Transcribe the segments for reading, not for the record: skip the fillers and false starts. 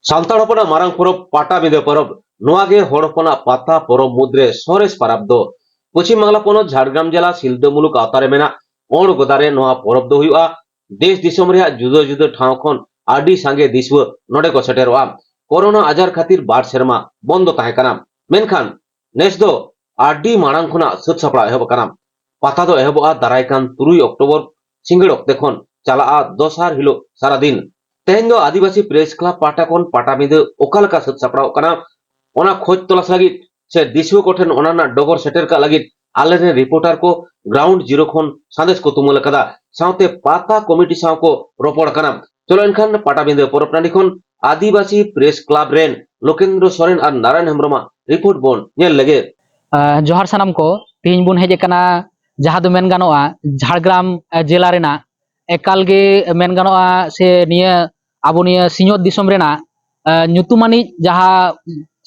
ᱥᱟᱱᱛᱟᱲ ᱦᱚᱯᱚᱱᱟᱜ ᱢᱟᱨᱟᱝ ᱯᱚᱨᱚᱵᱽ ᱯᱟᱴᱟᱵᱤᱸᱫᱟᱹ ᱯᱚᱨᱚᱵᱽ ᱱᱚᱣᱟᱜᱮ ᱦᱚᱲ ᱦᱚᱯᱚᱱᱟᱜ ᱯᱟᱛᱟ ᱯᱚᱨᱚᱵᱽ ᱢᱩᱫᱽᱨᱮ ᱥᱚᱨᱮᱥ ᱯᱟᱨᱟᱵᱽ ᱫᱚ ᱯᱚᱪᱷᱤᱢ ᱵᱟᱝᱞᱟ ᱯᱚᱱᱚᱛ ᱡᱷᱟᱲᱜᱨᱟᱢ ᱡᱮᱞᱟ ᱥᱤᱞᱫᱟᱹ ᱢᱩᱞᱩᱠ ᱟᱣᱛᱟᱨᱮ ᱢᱮᱱᱟᱜ ᱚᱬᱜᱚᱫᱟᱨᱮ ᱱᱚᱣᱟ ᱯᱚᱨᱚᱵᱽ ᱫᱚ ᱦᱩᱭᱩᱜᱼᱟ। देश दिसोम रेया जुदा जुदा ठाव खन आडी सांगे दिसुआ नोडे को सेटेरोआ कोरोना आजार खातिर बार सेरमा बंद ताहे कना मेनखान नेस दो आडी मांग खुना सत सापड़ा एहब कना पाता दो एहबआ दारायकान 3 अक्टोबर सिंगड़ अक्ते खन चलाआ दोसार हिलो सारा दिन तेहेन दो आदिवासी प्रेस क्लब पाटा खन पाटाबिंदे ओकालका सत सापड़ा कना ओना खोज तलाश लगी से दिसुआ कोठेन ओनाना डगर सेटेर का लगी आलेने रिपोर्टर को ग्राउंड जीरो खन संदेश को तुमुल कदा साउते पाता कमिटी साव को रोपड़ कना चलो इनखान पाटाबिंदे परब टांडी खन आदिवासी प्रेस क्लब रेन लोकेंद्र सोरेन और नारायण हेम्ब्रमा रिपोर्ट बोन नेल लगे जोहार सानाम को तीन बुन हेजे कना जहाँ दो मेन गानोआ झाड़ग्राम जिला रेना एकाल गे मेन गानोआ से निया आबो निया सिंहत दिसोम रेना ᱧᱩᱛᱩᱢᱟᱱᱤ जहाँ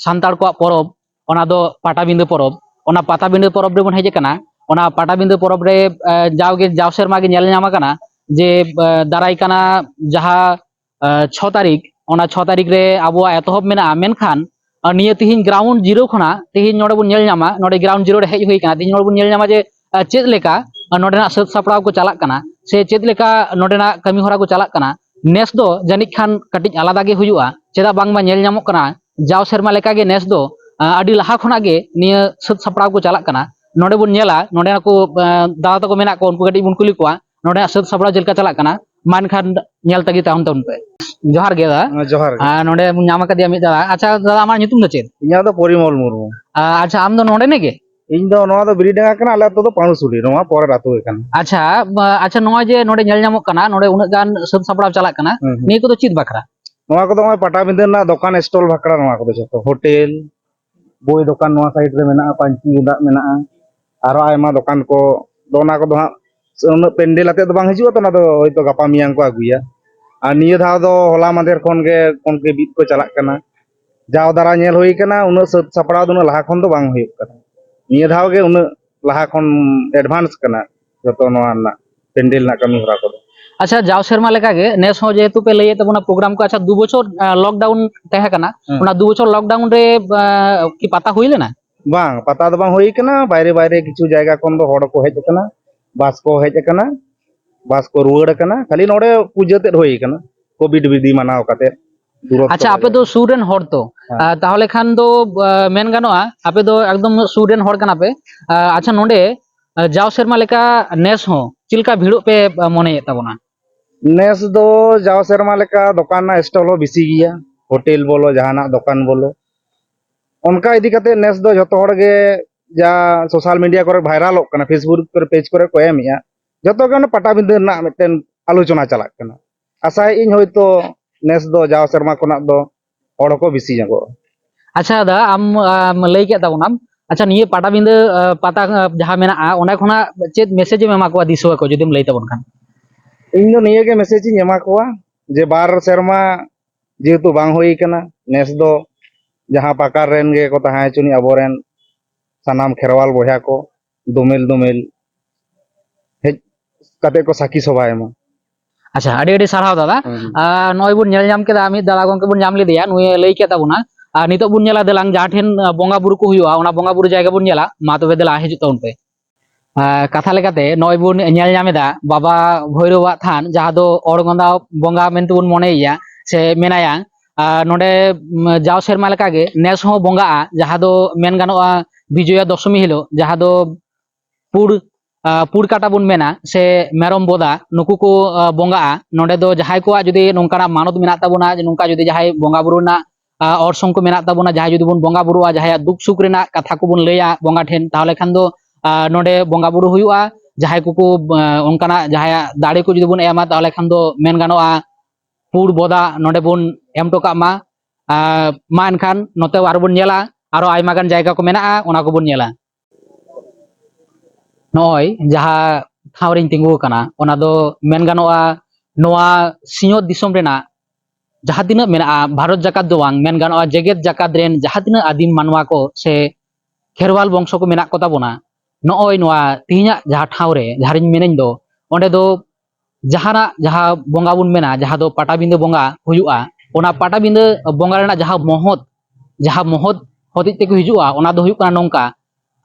सानताड़ को परब ओना दो पाटाबिंदे परब ओना पाटाबिंदे परब रे बन हेजे कना ओना पाटाबिंदे परब रे जावगे जाव सेरमा गे नेल ᱧᱟᱢ कना जे दाराय कना जहाँ 6 तारीख ओना 6 तारीख रे आबो एतहब मेना मेनखान निया तिहिन ग्राउंड जीरो खना तिहिन नोडे बुन नेल ᱧᱟᱢᱟ नोडे ग्राउंड जीरो रे हेज हुई कना तिहिन नोडे बुन नेल ᱧᱟᱢᱟ जे चेद लेका नोडेना सत सापड़ाव को चालाक कना से चेद लेका नोडेना कमी होरा को चालाक कना नेस दो जानिक खान कटिज आलादा गे हुयुआ चेदा बांगमा नेल ᱧᱟᱢᱚᱜ कना जाव सेरमा लेका गे नेस दो आडी लाहा खना गे निया सत सापड़ाव को चालाक कना नोडे बुन नेला नोडे को दादा तको मेना को उनको कटिज बुन कुली कोआ नोडे सत सापड़ाव जेलका चालाक कना मान खान नेल तगी ताउन ताउन पे जोहार गे दा जोहार नोडे ᱧᱟᱢ ᱠᱟᱫᱤᱭᱟ ᱢᱤᱫ ᱫᱟᱫᱟ अच्छा दादा आमार ᱧᱩᱛᱩᱢ ᱫᱚ ᱪᱮᱫ इᱧᱟᱹᱜ ᱫᱚ परिमल मुर्मू अच्छा आम दो नोडे ने गे ᱤᱧ ᱫᱚ ᱱᱚᱣᱟ ᱫᱚ ᱵᱤᱨᱤᱰᱟᱸᱜᱟ ᱠᱟᱱᱟ ᱟᱞᱮ ᱟᱛᱳ ᱫᱚ ᱯᱟᱬᱩᱥᱩᱞᱤ ᱱᱚᱣᱟ ᱯᱚᱨᱮᱨ ᱟᱛᱳ ᱜᱮ ᱠᱟᱱᱟ अच्छा अच्छा नोय जे नोडे ᱧᱮᱞ ᱧᱟᱢᱚᱜ ᱠᱟᱱᱟ ᱱᱚᱰᱮ ᱩᱱᱟᱹᱜ ᱜᱟᱱ ᱥᱟᱹᱛ ᱥᱟᱯᱲᱟᱣ ᱪᱟᱞᱟᱜ ᱠᱟᱱᱟ ᱱᱤᱭᱟᱹ ᱠᱚᱫᱚ ᱪᱮᱫ ᱵᱟᱠᱷᱨᱟ ᱱᱚᱣᱟ ᱠᱚᱫᱚ ᱱᱚᱜᱼᱚᱭ ᱯᱟᱴᱟᱵᱤᱸᱫᱟᱹ ᱨᱮᱱᱟᱜ ᱫᱚᱠᱟन ᱥᱴᱚᱞ ᱵᱟᱠᱷᱨᱟ ᱱᱚᱣᱟ ᱠᱚᱫᱚ ᱡᱚᱛᱚ ᱦᱳᱴᱮᱞ ᱵᱳᱭ ᱫᱚᱠᱟन ᱱᱚᱣᱟ ᱥᱟᱭᱤᱰ ᱨᱮ ᱢᱮᱱᱟᱜᱼᱟ ᱯᱟᱹᱧᱪᱤ ᱜᱮᱸᱫᱟᱜ ᱢᱮᱱᱟᱜᱼᱟ ᱟᱨᱚ ᱟᱭᱢᱟ ᱫᱚᱠᱟन ᱠᱚ ᱫᱚ ᱚᱱᱟ ᱠᱚᱫᱚ ᱦᱟᱸᱜ ᱩᱱᱟᱹᱜ ᱯᱮᱱᱰᱮᱞ ᱟᱛᱮᱫ ᱫᱚ ᱵᱟᱝ ᱦᱤᱡᱩᱜᱼᱟ ᱛᱚ ᱚᱱᱟ ᱫᱚ ᱦᱚᱭᱛᱳ ᱜᱟᱯᱟ ᱢᱮᱭᱟᱝ ᱠᱚ ᱟᱹᱜᱩᱭᱟ ᱟᱨ ᱱᱤᱭᱟᱹ ᱫᱷᱟᱣ ᱫᱚ ᱦᱚᱞᱟ ᱢᱟᱫᱷᱮᱨ ᱠᱷᱚᱱ ᱜᱮ ᱵᱤᱫ ᱠᱚ ᱪᱟᱞᱟᱜ ᱠᱟᱱᱟ जाव दारा नेल हुई कना उन सत सापड़ा दो लहा खन दो बांग हुई कना निया धाव गे उन लहा खन एडवांस कना जतो नोआ ना पेंडल ना कमी होरा को अच्छा जाव शर्मा लेका गे नेस हो जेतु पे लइए तबना प्रोग्राम को अच्छा 2 बछर लॉकडाउन तहे कना उना 2 बछर लॉकडाउन रे की पता हुई लेना बांग पता दो बांग हुई कना बायरे बायरे किछु जायगा कोन दो हड़ को हेज कना बास को रुवाड़ कना खाली नोडे पूजाते हुई कना कोविड विधि मानाव काते अच्छा आपे दो सूरेन हर तो ताहले खान दो मेन गानोआ आपे दो एकदम सूरेन हर कना पे अच्छा नोडे जाव शर्मा लेका नेस हो चिलका भिड़ो पे मने तबना नेस दो जाव सेरमा लेका दुकान ना स्टॉल हो बिसी गिया होटल बोलो जहाना दुकान बोलो उनका इदी कते नेस दो जतो हड़ गे जा सोशल मीडिया करे वायरल कना फेसबुक पर पेज करे को एमिया जतो गन पाटाबिंदे ना मिटन आलोचना चलाक कना आशा इन होयतो नेस दो जाव शर्मा कोना दो हड़ को बिसी जगो अच्छा दा आम लई के तबना अच्छा निये पाटाबिंदे पता जहां मेना ओना खना चेत मैसेज में एमा को दिसवा को जदिम लई तबन खान इन दो निये के मैसेज इन एमा कोआ जे बार शर्मा जेतु बांग होई कना नेस दो जहां पाकार रेन गे को तहाय चुनी अबोरेन सनाम खेरवाल बोया को दुमेल दुमेल हेज कते को साकी सभाय मा अच्छा अडी अडी साराव दादा नय बुन नेल ᱧᱟᱢ केदा आमी दादा गंके बुन ᱧᱟᱢ लेदिया नुय लई के तबना नितो बुन नेला देलांग जहां ठेन बोंगा बुरु को हुयुआ ओना बोंगा बुरु जायगा बुन नेला मा तबे देला हिजु तौन पे कथा लेकाते नय बुन नेल ᱧᱟᱢᱮदा बाबा भैरवा थान जहां दो ओरगंदा बोंगा मेनते बुन मनेया से मेनाया नोडे जाव सेरमा लेका गे नेस हो बोंगा जहां दो मेन गानोआ विजया दशमी हिलो जहां दो पुर पुर काटा बुन मेना से मेरम बोदा नुकु को बोंगा नोडे दो जहाय को जुदी नोंकाना मानत मेना ताबोना नोंका जुदी जहाय बोंगा बुरु ना ऑर्सों को मेना ताबोना जहाय जुदी बुन बोंगा बुरुआ जहाय दुख सुख रेना कथा को बुन लैया बोंगा ठेन ताहले खान दो नोडे बोंगा बुरु हुयुआ जहाय को उनकाना जहाय दाड़े को जुदी बुन एमा ताहले खान दो मेन गानोआ पुर बोदा नोडे बुन एम टोका मा एनखान नोते आरो बुन नेला आरो आयमा गान जायगा को मेना ओना को बुन नेला नय जहां ठावरिन तिंगु कना ओना दो मेन गानोआ नोआ सिंहत दिसोम रेना जहां तिना मेना भारत जाकात दो वांग मेन गानोआ जेगेत जाकात रेन जहां तिना आदिम मानवा को से खेरवाल वंश को मेना को ताबोना नय नोआ तिहिना जहां ठावरे जहारिन मेनेन दो ओंडे दो जहाना जहां बोंगा बुन मेना जहां दो पाटाबिंदे बोंगा हुयुआ ona pata binda bonga rena jaha mohot hotit te ko hijua ona do huyuk kana nongka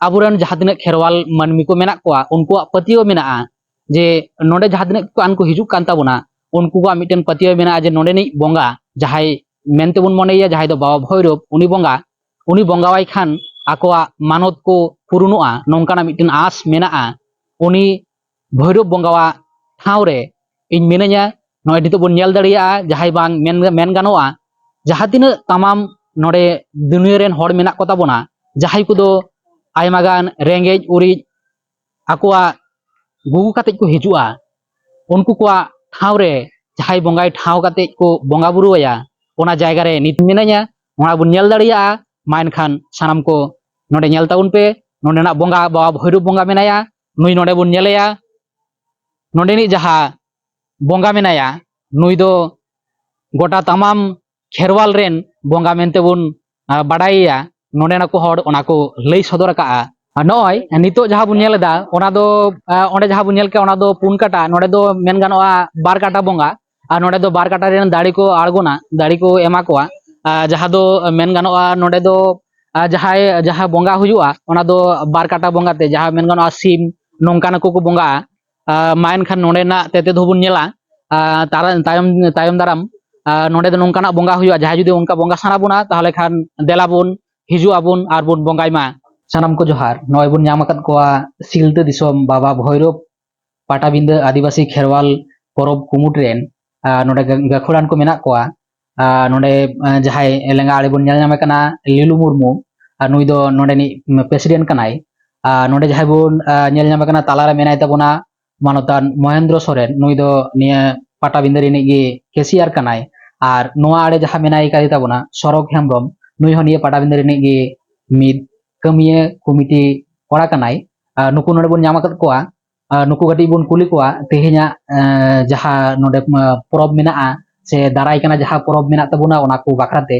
aburan jaha tinak kherwal manmi ko menak koa unkuak patio menaa je nonde jaha tinak ko an ko hijuk kan tabona unku ko miten patio menaa je nonde ni bonga jahai mente bun moneya jahai do baba bhoirop uni bonga wai khan akoa manot ko purunua nongkana miten as menaa uni bhoirop bongawa ठावरे इन मिनanya नॉय नितो बन nail दाड़िया जहाय बांग main गानोआ जहां तिना तमाम नोडे दुनिया rain हॉड़ मेना को ताबोना जहाय कुदो आयमागान ranges Uri आकोआ गुगु काते को हिजुआ उनको को ठावरे जहाय बंगाय ठाव काते को बंगा बुरुया ओना जायगा रे नित मिनanya ओना बन नेल दाड़िया माइन खान सानाम को नोडे नेल ताउन पे नोडे ना बंगा बाबा भैरव बंगा मेनाया नुई नोडे बन नेलेया नोडेनी जहा bonga menaya nui do gota tamam kherwal ren bonga mente bun badaiya nonde na ko hor ona ko lei sodor ka noi nito jaha bun nyel da ona do onde jaha bun nyel ke ona do pun kata node do men ganoa bar kata bonga ar node do bar kata ren dadi ko argona dadi ko ema ko jaha do men ganoa node do jaha bonga hujua ona do bar kata bonga te jaha men ganoa sim nongkana ko bonga main khan nonde na tete dhobun nyela तारा तायम दाराम नोडे दो नोंकाना बोंगा हुआ जहां जुदी उनका बोंगा साना बुना ताहले Khan देलाबुन हिजुआबुन are बुन बोंगायमा सानाम को जोहार नय बुन ᱧᱟᱢᱟᱠᱟᱫ ᱠᱚᱣᱟ ᱥᱤᱞᱫᱟᱹ ᱫᱤᱥᱚᱢ बाबा भैरव पाटाबिंदा आदिवासी खेरवाल परब कुमुट रेन नोडे गाखोड़ान को मेना कोआ नोडे जहाय लेंगा आड़ी बुन ᱧᱮᱞ ᱧᱟᱢᱮ ᱠᱟᱱᱟ लीलू मुर्मू नुई दो नोडे नि प्रेसिडेंट कनाय नोडे जहाय बुन ᱧᱮᱞ ᱧᱟᱢᱮ ᱠᱟᱱᱟ तालारे मेनाय ताबोना मानोतान महेंद्र सोरेन नुई दो निया पाटाबिंदा रिनि गे केसियार कनाय आर नोआ आड़े जहां मेनाय कादी ताबोना सरक हेम्ब्रम नुई हो निया पाटाबिंदा रिनि गे मिद कमिया कमिटी कोड़ा कनाय नुकु नोडे बुन ᱧᱟᱢᱟᱠᱟᱫ कोआ नुकु गटी बुन कुली कोआ तेहेnya जहां नोडे परब मेना से दाराय कना जहां परब मेना ताबोना ओना को बाखराते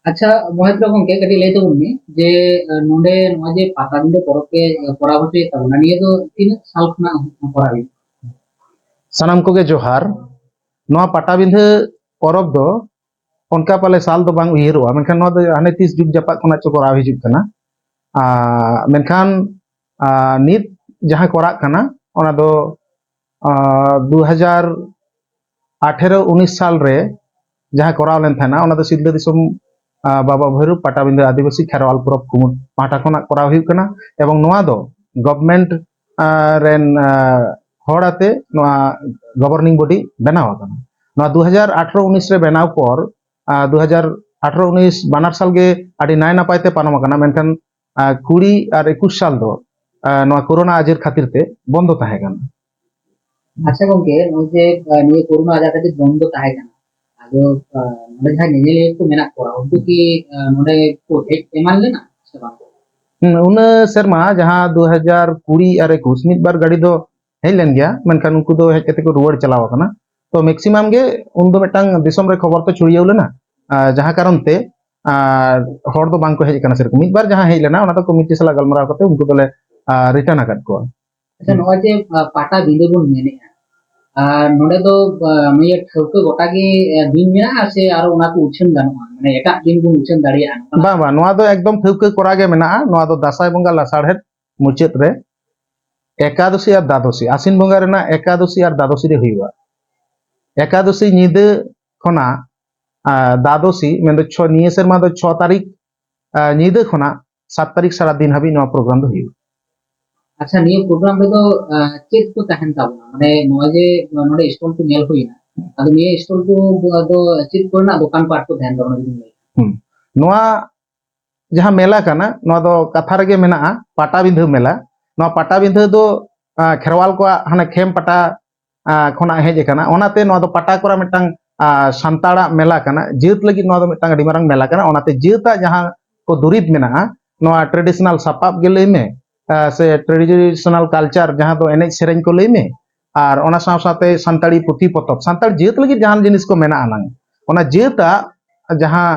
अच्छा महेंद्र गंके गटी लay ताबोन मे जे नोडे नोआ जे पाटाबिंदा परब के कोड़ा होते ताबोना निया दो 3 साल खना कोड़ा सानाम को गे जोहार नोआ पाटाबिंदा परब दो उनका पाले साल दो बांग उहिरोआ मेनखान नोआ दो हाने 30 जुग जापाक खना चो कोरा हिजुक कना मेनखान नित जहां कोरा कना ओना दो 2018-19 साल रे जहां कोरा लेन थाना ओना दो सिलदा दिसम बाबा भैरव पाटाबिंदा आदिवासी खेरवाल परब कुमुट पाटा खना कोरा हुई कना एवं नोआ दो गवर्नमेंट रेन होड़ाते नोआ गवर्निंग बॉडी बनाव कना नोआ 2018-19 रे बनाव पर 2018-19 बानार साल गे आडी नाय नापायते पानम कना मेनखान 20 और 21 साल दो नोआ कोरोना आजेर खातिर ते बंद ताहे कना अच्छा गंके जे निये कोरोना आजार खातिर बंद ताहे कना आदो नोडे जहां नेले को मेना कोरा उनको की नोडे को हेड एमान लेना से बांग उन शर्मा जहां 2020 और 21 मिद बार गाड़ी दो हेज लेन गया मेनखान उनको दो हेज कते को रुवाड़ चलाव कना तो मैक्सिमम गे उन दो मेटांग दिसम रे खबर तो छुड़ियाव लेना जहां कारण ते हर दो बांग को हेज कना सेरकम मिद बार जहां हेज लेना ओना तो कमिटी सला गलमराव कते उनको दोले रिटर्न आकाद को अच्छा नोआ जे पाटा बिंदे बुन मेने नोडे दो मे ठौके गोटा गे दिन मेना से आरो ओना को उछन गानोआ माने एटा दिन बुन उछन दाड़िया बा बा नोआ दो एकदम ठौके कोरा गे मेना नोआ दो दासाय बंगा लासाड़हेत मुचेत रे एकादशी और द्वादशी आसिन बंगा रेना एकादशी और द्वादशी रे हुआ एकादशी निदे खना द्वादशी मेन दो निये सेरमा दो 6 तारीख निदे खना 7 तारीख सारा दिन हाबी नोआ प्रोग्राम दो हुआ अच्छा निये प्रोग्राम रे दो चेक को तहन ताबना माने नोआ जे नोडे स्टॉल को नेल हुइना आदो निये स्टॉल को दो चेक कोना दुकान पाट को ध्यान दो नोआ जहां मेला कना नोआ दो कथा रे गे मेना पाटाबिंदा मेला नोआ पाटाबिंदा दो खेरवाल को हाने खेम पाटा खना हेज कना ओनाते नोआ दो पाटा कोरा मिटांग सांताड़ा मेला कना जेत लगी नोआ दो मिटांग अडी मारांग मेला कना ओनाते जेता जहां को दुरिब मेना नोआ ट्रेडिशनल सपाप गे लई में से ट्रेडिशनल कल्चर जहां दो एनेज सेरेंज को लई में और ओना साव साथे सांताड़ी पुथी पतब सांताड़ जेत लगी जहां जिनिस को मेना आनंग ओना जेता जहां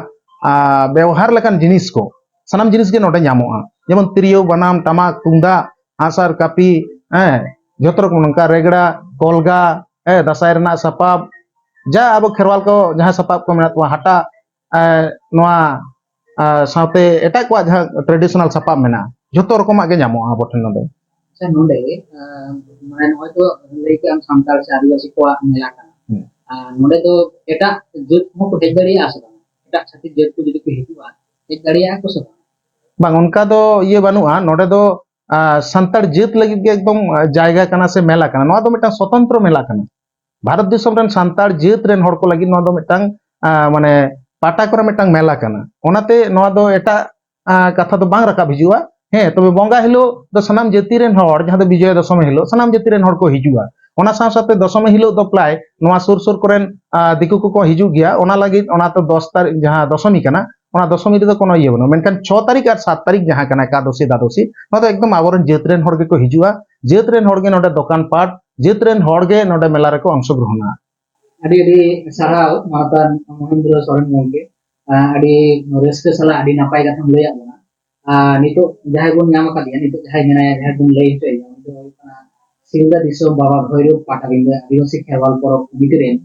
व्यवहार लकान जिनिस को सानाम जिनिस गे नोडे ᱧᱟᱢᱚᱜᱼᱟ जेमन तिरियो बनाम टमाक तुंदा आसार कापी जत रकम नंका रेगड़ा कोलगा दासाय रना सपाब ja abo kherwal ko jaha sapap ko menat wa hata noa saute etak ko jaha traditional sapap mena joto rokomak ge nyamo abo ten node ᱥᱮ ᱱᱚᱰᱮ ᱢᱟᱱᱮ ᱱᱚᱜᱼᱚᱭ ᱛᱚ ᱞᱟᱹᱭ ᱠᱮᱜ ᱟᱢ ᱥᱟᱱᱛᱟᱲ ᱥᱮ ᱟᱹᱫᱤᱵᱟᱹᱥᱤ ᱠᱚᱣᱟᱜ ᱢᱮᱞᱟ ᱠᱟᱱᱟ ᱱᱚᱰᱮ ᱫᱚ ᱮᱴᱟᱜ ᱡᱟᱹᱛ ᱦᱚᱸ ᱠᱚ ᱦᱮᱡ ᱫᱟᱲᱮᱭᱟᱜᱼᱟ ᱥᱮ ᱵᱟᱝ ᱮᱴᱟᱜ ᱪᱷᱟᱹᱛᱤᱠ ᱡᱟᱹᱛ ᱠᱚ ᱡᱩᱫᱤ ᱠᱚ ᱦᱤᱡᱩᱜᱼᱟ ᱦᱮᱡ ᱫᱟᱲᱮᱭᱟᱜᱼᱟ ᱠᱚ ᱥᱮ ᱵᱟᱝ bang unka do iye banua node do santar jeut lagi ge ekdom jayga kana se mela kana noa do mitang swatantro mela kana Bharat दिसम रन सांतार जेत रेन हड़ को लगी नोआ दो मिटांग माने पाटा करे मिटांग मेला कना ओनाते नोआ दो एटा कथा दो बांग रखा भिजुआ हे तबे बंगा हिलो दो सनाम जेति रेन हड़ जहां दो विजय दशमी हिलो सनाम जेति रेन हड़ को हिजुआ ओना साथ साथे दशमी हिलो दो प्लाय नोआ सुर सुर करेन दिकु को हिजु गया ओना लगी ओना तो 10 तारीख जहां दशमी कना ओना दशमी रे कोनो इये बनो मेनकान 6 तारीख और 7 तारीख जहां कना एकादशी द्वादशी नोआ तो एकदम आबरन जेत रेन हड़ को हिजुआ जेत रेन हड़ गे नोडे दुकान पाट जेत रेन हड़ गे नोडे मेला रे को अंशग्रहणा ᱟᱹᱰᱤ ᱟᱹᱰᱤ ᱥᱟᱨᱦᱟᱣ ᱢᱟᱱᱚᱛᱟᱱ ᱢᱚᱦᱮᱱᱫᱨᱚ ᱥᱚᱨᱮᱱ ᱜᱚᱢᱠᱮ ᱟᱹᱰᱤ ᱨᱟᱹᱥᱠᱟᱹ ᱥᱟᱞᱟᱜ ᱟᱹᱰᱤ ᱱᱟᱯᱟᱭ ᱠᱟᱛᱷᱟᱢ ᱞᱟᱹᱭᱟᱫ ᱵᱚᱱᱟ ᱱᱤᱛᱚᱜ ᱡᱟᱦᱟᱸᱭ ᱵᱚᱱ ᱧᱟᱢ ᱟᱠᱟᱫᱮᱭᱟ ᱱᱤᱛᱚᱜ ᱡᱟᱦᱟᱸᱭ ᱢᱮᱱᱟᱭᱟ ᱡᱟᱦᱟᱸᱭ ᱵᱚᱱ ᱞᱟᱹᱭ ᱦᱚᱪᱚᱭᱮᱭᱟ ᱩᱱᱤ ᱫᱚ ᱦᱩᱭᱩᱜ ᱠᱟᱱᱟ ᱥᱤᱞᱫᱟᱹ ᱫᱤᱥᱚᱢ ᱵᱟᱵᱟ ᱵᱷᱳᱭᱨᱳᱵ ᱯᱟᱴᱟᱵᱤᱸᱫᱟᱹ ᱟᱹᱫᱤᱵᱟᱹᱥᱤ ᱠᱷᱮᱨᱣᱟᱞ ᱯᱚᱨᱚᱵᱽ ᱠᱚᱢᱤᱴᱤ ᱨᱮᱱ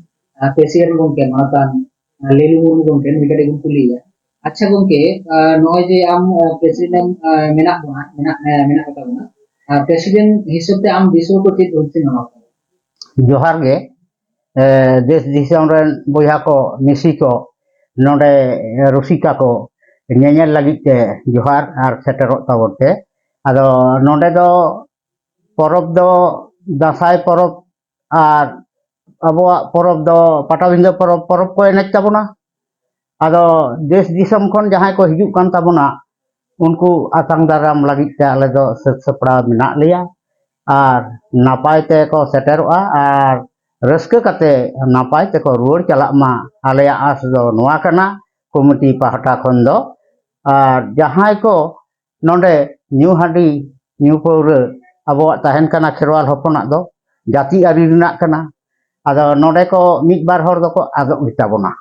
ᱯᱮᱥᱤᱭᱟᱨ ᱜᱚᱢᱠᱮ ᱢᱟᱱᱚᱛᱟᱱ ᱞᱮᱞᱩ ᱢᱩᱨᱢᱩ ᱜᱚᱢᱠᱮ ᱱᱩᱭ ᱠᱟᱹᱴᱤᱡ ᱵᱚᱱ ᱠᱩᱞᱤᱭᱮᱭᱟ ᱟᱪᱪᱷᱟ ᱜᱚᱢᱠᱮ ᱱᱚᱜᱼᱚᱭ ᱡᱮ ᱟᱢ ᱯᱨᱮᱥᱤᱰᱮন্ট ᱢᱮᱱᱟᱜ ᱵᱚᱱᱟ ᱢᱮᱱᱟᱜ ᱟᱠᱟᱫ ᱵᱚᱱᱟ ᱯᱨᱮᱥᱤᱰᱮন্ট ᱦᱤᱥᱟᱹᱵ ᱛᱮ ᱟᱢ ᱫᱤᱥᱚᱢ ᱠᱚ ᱪᱮᱫ ᱦᱩᱫᱤᱥᱮᱢ ᱮᱢᱟ ᱠᱚᱣᱟ जोहार गे देश दिसोम रेन बोया को मिसी को नोडे रुसिका को ñeñel लगी ते जोहार आर सेटेरोक ताबोन ते आदो नोडे दो परब दो दासाय परब आर अबोआ परब दो पाटाबिंदो परब परब को एनेज ताबोना आदो देश दिसोम खन जहां को हिजुक कान ताबोना उनको आतंग दाराम लगी ते आले दो सपड़ा मेना लिया आर नापाय ते को सेटेरोआ आर रस्के कते नापाय ते को रुवर चलाक मा आलेया आस दो नोआ कना कमिटी पाहटा खन दो आर जहां को नोडे न्यू हाडी न्यू पौर अब तहन कना खेरवाल हपना दो जाति आरी रिना कना आदो नोडे को मिद बार हर दो को आदो गिताबोना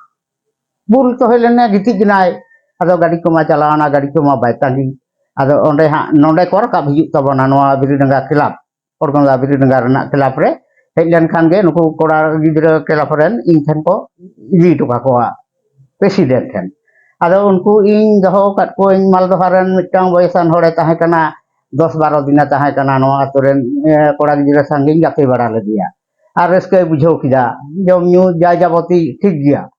बुल तो हेलेने गिति गिनाय आदो गाड़ी को मा चलावना गाड़ी को मा बायतांगी आदो ओंडे हा नोडे को रका हिजु तबोना नोआ बिरिडंगा club Organda Biringa Rena Kelapre, Helen Kange, Nuku Kora Gidra Kelapren, in Tempo, Idu Kakoa, President. Ada unku in the Ho Kat Coin Maldoharan, Mitang Voisan Horeta Hakana, Dos Baro Dinata Hakana, no Aturen, Kora Gidra Sanging, Yaki Baraladia. Areske Bujokida, Jom New Jajaboti Tigia.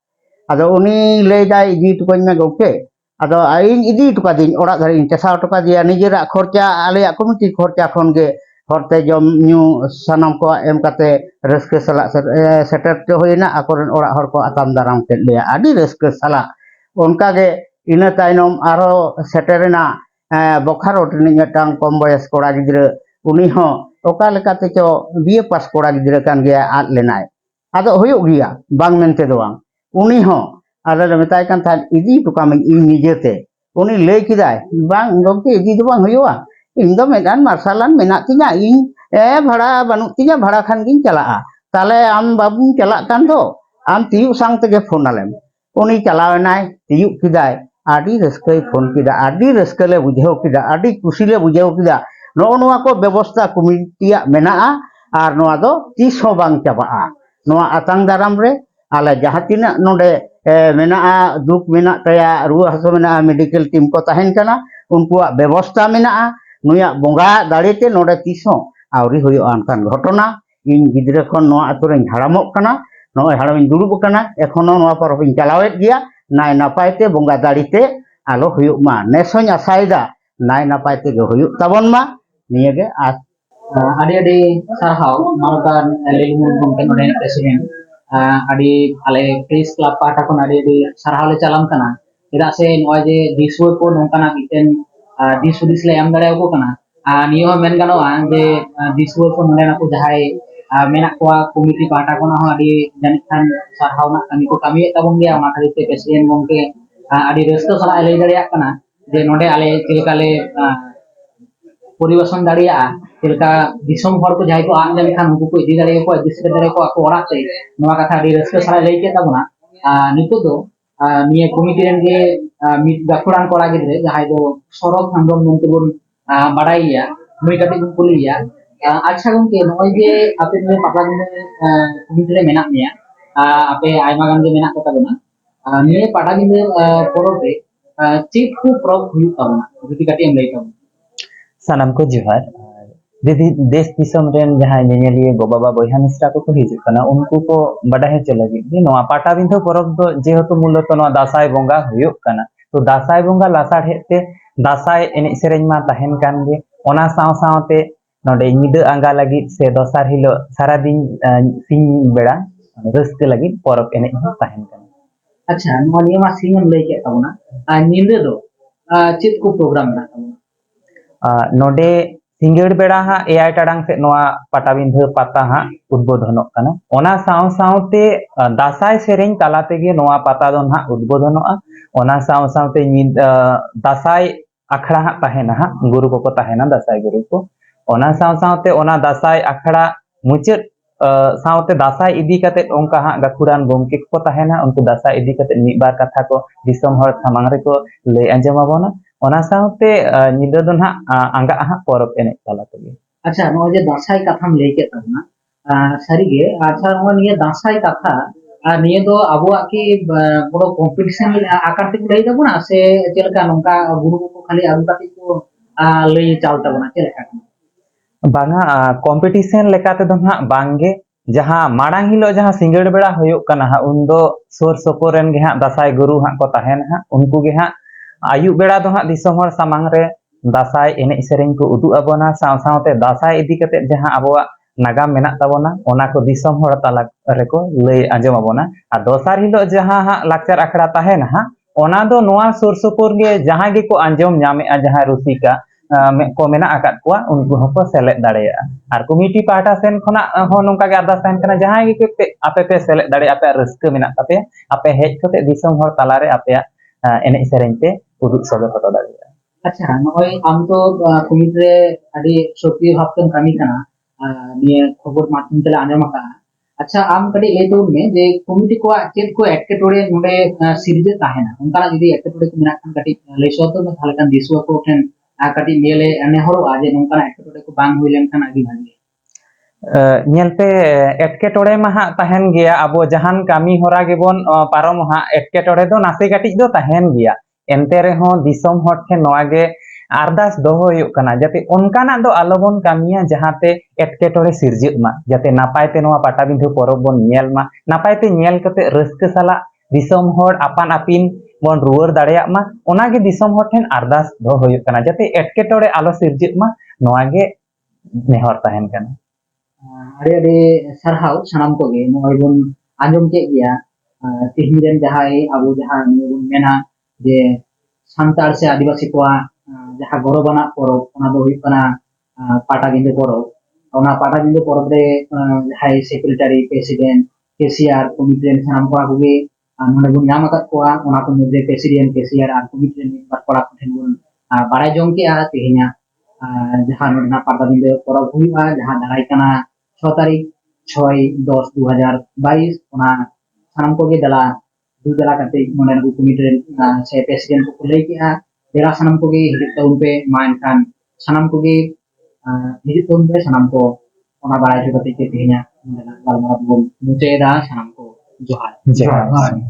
Ada uni leda idi to Konya Goke. Ada ain idi to Kadin, or other in Tessa to Kadia, Nigeria, Korcha, Alia Community Korcha Konge. Horte jom nyu sanam ko em kate reske sala setet to hoina akoren ora hor ko atam daram ket leya adi reske sala onka ge ina tainom aro seterena bokharo tini metang komboyas kora gidre uni ho oka lekate cho biye pas kora gidre kan ge at lenai ado hoyuk giya bang mente doang uni ho ala le metai kan tan idi to kam in nijete uni lei kidai bang gomke idi do bang hoyua Indo medan marsalan menak tinya ing bhara banuk tinya bhara khan gin chalaa tale am babu chalak kan do am tiu sang tege phone alem uni chalawenai tiu kidai adi reskai phone kida adi reskale bujhau kida adi kusile bujhau kida no noa ko ব্যবস্থা কমিটিয়া menaa ar noa do tis ho bang cabaa noa atang daram re ala jahatina node menaa duk menak taya ruah haso menaa medical team ko tahen kana unkuak ব্যবস্থা menaa नुया बंगा दाड़ेते नोडे तीसों आवरी हुयो आनकान घटना इन गिद्रे खन नोआ अतुरेन हारामोक कना नोय हारामिन दुरुब कना एखोनो नोआ परबिन चलावेत गिया नाय नापायते बंगा दाड़ीते आलो हुयो मा नेसोñ आसायदा नाय नापायते गे हुयो ताबन मा नियेगे आज ᱟᱹᱰᱤ ᱟᱹᱰᱤ ᱥᱟᱨᱦᱟᱣ ᱢᱟᱱᱚᱛᱟᱱ ᱞᱮᱞᱩ ᱢᱩᱨᱢᱩ ᱜᱚᱢᱠᱮ ᱱᱚᱰᱮ ᱯᱨᱮᱥᱤᱰᱮন্ᱴ ᱟᱹᱰᱤ ᱟᱞᱮ ᱯᱨᱮᱥ ᱠᱞᱟᱵ ᱯᱟᱦᱴᱟ ᱠᱷᱚᱱ ᱟᱹᱰᱤ ᱟᱹᱰᱤ ᱥᱟᱨᱦᱟᱣ ᱞᱮ ᱪᱟᱞᱟᱢ ᱠᱟᱱᱟ ᱪᱮᱫᱟᱜ ᱥᱮ ᱱᱚᱜᱼᱚᱭ ᱡᱮ ᱫᱤᱥᱩᱣᱟᱹ ᱠᱚ ᱱᱚᱝᱠᱟᱱᱟᱜ ᱢᱤᱫᱴᱮᱱ ᱫᱤᱥ ᱦᱩᱫᱤᱥ ᱞᱮ ᱮᱢ ᱫᱟᱲᱮᱭᱟᱠᱚ ᱠᱟᱱᱟ ᱱᱤᱭᱟᱹ ᱦᱚᱸ ᱢᱮᱱ ᱜᱟᱱᱚᱜᱼᱟ ᱡᱮ ᱫᱤᱥᱩᱣᱟᱹ ᱠᱚ ᱱᱚᱰᱮᱱᱟᱜ ᱠᱚ ᱡᱟᱦᱟᱸᱭ ᱢᱮᱱᱟᱜ ᱠᱚᱣᱟ ᱠᱚᱢᱤᱴᱤ ᱯᱟᱦᱴᱟ ᱠᱷᱚᱱᱟᱜ ᱦᱚᱸ ᱟᱹᱰᱤ ᱡᱟᱹᱱᱤᱡ ᱠᱷᱟᱱ ᱥᱟᱨᱦᱟᱣ ᱨᱮᱱᱟᱜ ᱠᱟᱹᱢᱤ ᱠᱚ ᱠᱟᱹᱢᱤᱭᱮᱫ ᱛᱟᱵᱚᱱ ᱜᱮᱭᱟ ᱚᱱᱟ ᱠᱷᱟᱹᱛᱤᱨ ᱛᱮ ᱯᱨᱮᱥᱤᱰᱮন্ᱴ ᱜᱚᱢᱠᱮ ᱟᱹᱰᱤ ᱨᱟᱹᱥᱠᱟᱹ ᱥᱟᱞᱟᱜ ᱮ ᱞᱟᱹᱭ ᱫᱟᱲᱮᱭᱟᱜ ᱠᱟᱱᱟ ᱡᱮ ᱱᱚᱰᱮ ᱟᱞᱮ ᱪᱮᱫ ᱞᱮᱠᱟ ᱞᱮ परिवेशन दाड़िया चलका दिसम हर को जाय को आन लेखान उनको को इदी दाड़िया को इदी से दाड़िया को आको ओरा ते नोआ कथा आडी रस्के सारा लई के ताबोना नितो दो निये कमिटी रेन गे मिट गाखुरान कोड़ा गिदरे जहाय दो सरक हांदम नंते बोन बाडाइया नुई काटे बुन कुलिया अच्छा गंके नोय जे आपे ने पापला ने कमिटी रे मेना मिया ape aima gan ge menak ko tabona niye patabinde porob re chit ko prop huyuk tabona jodi kati em lay tabona. सानाम को जोहार दीदी देश दिसम रेन जहां नेनेलिए गो बाबा बयहा मिश्रा को हिजुग कना उनको को बडाय हेच लगी कि नोआ पाटाबिंधो परब दो जेहेतु मूलत नोआ दासाय बोंगा हुयुग कना तो दासाय बोंगा लासाड़ हेते दासाय एने सेरेñ मा ताहेन कान गे ओना साव सावते नोडे निदा आंगा लगी से दोसार हिलो सारा दिन सिंग बेड़ा रस्क लगी परब एने ताहेन कान अच्छा नोआ niye ma singam lay ke tabona ninde do chit ko program menak tabona. नोडे सिंगड़ बेड़ा हाँ एआई टाड़ांग से नोआ पाटाबिंधो पाता हाँ उद्बोधनों कना ओना साव सावते दासाय सेरेñ ताला तेगे नोआ पाता दोन हाँ उद्बोधनों ओना साव सावते दासाय अखड़ा हाँ ताहेना हाँ गुरु को ताहेना दासाय गुरु को ओना साव सावते ओना दासाय अखड़ा मुचाद सावते दासाय इदी कते ओंका हाँ गखुरान गोमके को ताहेना उनको दासाय इदी कते मिबार कथा को दिसम हर सामांग रे को ले अंजमाबोना ओना सावते निदा दो ना आंगा हाँ परब एने ताला तेगे अच्छा नोआ जे दासाय कथाम lay ke tabona sari ge अच्छा नोआ niye दासाय कथा niye do abuak ki boro competition akar te lay tabona se chelaka nongka guru ko khali agu kati ko lay chal tabona chelaka बांगा कंपटीशन लेकाते दो ना बांगे जहाँ माड़ांग हिलो जहाँ सिंगड़ बेड़ा होयुग कना हाँ उन्दो सोर सोपोरेन गे हाँ दासाय गुरु हाँ को ताहेन हाँ उनको गे हाँ आयु बेड़ा दो हाँ दिसम हर सामांग रे दासाय एने सेरेñ को उदु अबोना साव सावते दासाय इदी कते जहाँ अबोआ नागाम मेना ताबोना ओना को दिसम हर ताला रेको लय आंजम अबोना आ दोसार हिलो जहाँ हाँ लाक्चर आखड़ा ताहेन हाँ ओना दो नोआ सुर सुपुर गे जहाँ गे को आंजम ᱧᱟᱢᱮᱜᱼᱟ जहाँ रुसिका को मेना आकात कोआ उनको हको सेलेद दाड़ेया आर कमिटी पाहटा सेन खना हो नोंका गे अरदास ताहेन कना जहाँ गे पे आपे पे सेलेद दाड़े आपे रस्क मेना तापे आपे हेज कते दिसम हर तालारे आपे एने सेरेñ पे उदुग सदर हतो दाड़ेया अच्छा नॉय आम तो कुमित रे अड़ी सक्रिय भाबतेम kami kana niye khobor माध्यम तले आंजम का अच्छा आम कड़ी ले तो में जे कमिटी को चेत को एटकेटोड़े नोडे सिरजे ताहेना उनका जदी एटकेटोड़े को मेना खान कटी ले सो तो थाले kan दिसुआ को ठेन कटी नेले नेहरो आजे नोंका एटकेटोड़े को बांग हुई लेनखान आगी भागी ñelte एटकेटोड़े मा हाँ ताहेन गया अबो जहान कामी होरा गेबोन पारम हाँ एटकेटोड़े दो नासे काटिज दो ताहेन गया एनते रेहों दिसम हर ठेन नोआ गे अरदास दोहो हुयुग कना जाते उनकाना दो आलोबन कामिया जहाते एटकेटोड़े सिरजिग मा जाते नापायते नोआ पाटाबिंधो परब बोन ñेल मा नापायते ñेल कते रस्क साला दिसम हर आपान आपिन बोन रुवर दाड़ेया मा ओनागे दिसम हर ठेन अरदास दोहो हुयुग कना जाते एटकेटोड़े आलो सिरजिग मा नोआ गे नेहर ताहेन कना अरे अरे सरहाव सनाम को गे नॉय बोन आंजम के गया तिहिरेन जहाय अबो जहां निये बोन मेना जे santar se आदिवासी को जहां गौरवना परब ओना दो हुयुग कना पाटाबिंदो परब ओना पाटाबिंदो परब रे जहाय सेक्रेटारी प्रेसिडेंट केसीआर कमिटी सनाम को आगुगे नोडे बोन नाम अकत को ओना को मुद्रे प्रेसिडेंट केसीआर आर कमिटी बार पड़ा को ठेन बोन बाराय जंग के तेहेना जहां नोडना पाटाबिंदो परब हुयुगा जहां दाराय कना 6 तारीख 6-10-2022 ओना सनाम को गे दला दू दला करते नोडे को कमिटी से प्रेसिडेंट को लay के देरा सनाम को गे हिजुग ताउन पे मान खान सनाम को गे हिजुग ताउन पे सनाम को ओना बाराय जो कते के तेहेना नोडना गालमाराव बोन मुचेदा सनाम को जोहार जोहार